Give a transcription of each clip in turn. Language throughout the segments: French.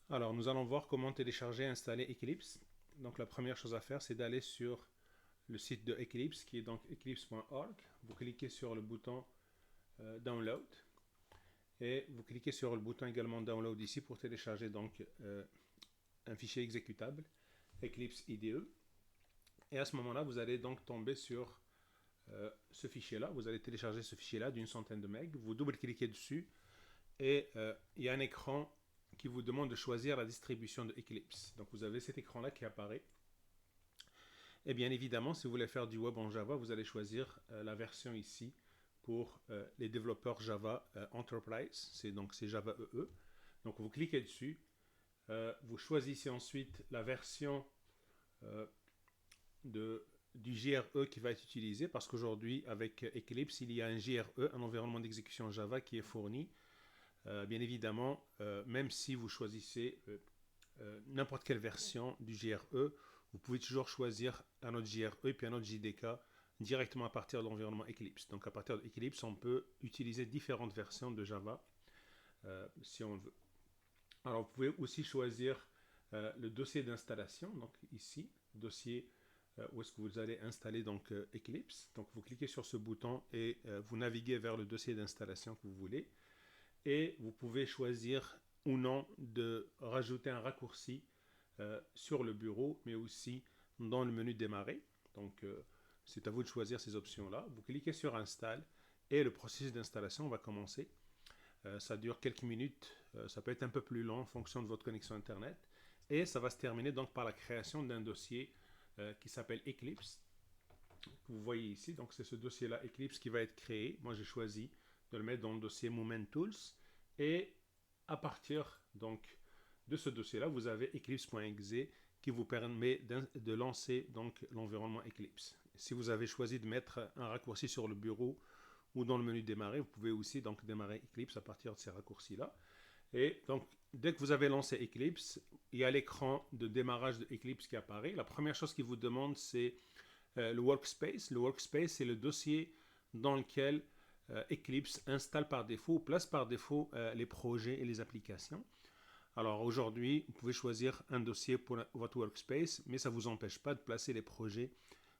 Alors, nous allons voir comment télécharger et installer Eclipse. Donc, la première chose à faire, c'est d'aller sur le site de Eclipse, qui est donc eclipse.org. Vous cliquez sur le bouton Download et vous cliquez sur le bouton également Download ici pour télécharger donc un fichier exécutable, Eclipse IDE. Et à ce moment-là, vous allez donc tomber sur ce fichier-là. Vous allez télécharger ce fichier-là d'une centaine de MB. Vous double-cliquez dessus et il y a un écran qui vous demande de choisir la distribution de Eclipse. Donc vous avez cet écran-là qui apparaît. Et bien évidemment, si vous voulez faire du web en Java, vous allez choisir la version ici pour les développeurs Java Enterprise. C'est Java EE. Donc vous cliquez dessus. Vous choisissez ensuite la version du JRE qui va être utilisé parce qu'aujourd'hui, avec Eclipse, il y a un JRE, un environnement d'exécution Java qui est fourni. Bien évidemment, même si vous choisissez n'importe quelle version du JRE, vous pouvez toujours choisir un autre JRE et puis un autre JDK directement à partir de l'environnement Eclipse. Donc à partir d'Eclipse, on peut utiliser différentes versions de Java si on veut. Alors vous pouvez aussi choisir le dossier d'installation, donc ici, dossier où est-ce que vous allez installer donc Eclipse. Donc vous cliquez sur ce bouton et vous naviguez vers le dossier d'installation que vous voulez. Et vous pouvez choisir ou non de rajouter un raccourci sur le bureau, mais aussi dans le menu démarrer. Donc, c'est à vous de choisir ces options-là. Vous cliquez sur Install et le processus d'installation va commencer. Ça dure quelques minutes, ça peut être un peu plus long en fonction de votre connexion Internet. Et ça va se terminer donc par la création d'un dossier qui s'appelle Eclipse. Vous voyez ici, donc c'est ce dossier-là Eclipse qui va être créé. Moi, j'ai choisi de le mettre dans le dossier Moment Tools. Et à partir donc de ce dossier-là, vous avez eclipse.exe qui vous permet de lancer donc l'environnement Eclipse. Si vous avez choisi de mettre un raccourci sur le bureau ou dans le menu démarrer, vous pouvez aussi donc démarrer Eclipse à partir de ces raccourcis-là. Et donc, dès que vous avez lancé Eclipse, il y a l'écran de démarrage de Eclipse qui apparaît. La première chose qu'il vous demande, c'est le workspace. Le workspace, c'est le dossier dans lequel Eclipse installe par défaut ou place par défaut les projets et les applications. Alors aujourd'hui, vous pouvez choisir un dossier pour votre workspace, mais ça ne vous empêche pas de placer les projets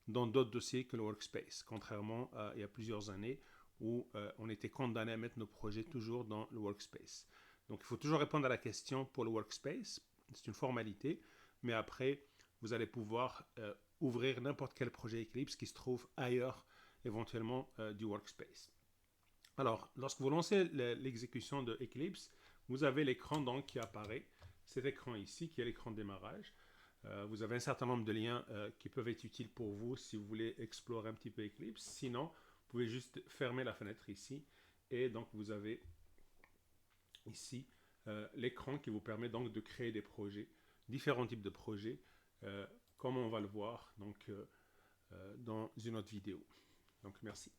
dans d'autres dossiers que le workspace, contrairement à il y a plusieurs années où on était condamné à mettre nos projets toujours dans le workspace. Donc il faut toujours répondre à la question pour le workspace, c'est une formalité, mais après, vous allez pouvoir ouvrir n'importe quel projet Eclipse qui se trouve ailleurs, éventuellement du workspace. Alors, lorsque vous lancez l'exécution de Eclipse, vous avez l'écran donc qui apparaît, cet écran ici qui est l'écran de démarrage. Vous avez un certain nombre de liens qui peuvent être utiles pour vous si vous voulez explorer un petit peu Eclipse. Sinon, vous pouvez juste fermer la fenêtre ici et donc vous avez ici l'écran qui vous permet donc de créer des projets, différents types de projets, comme on va le voir donc, dans une autre vidéo. Donc merci.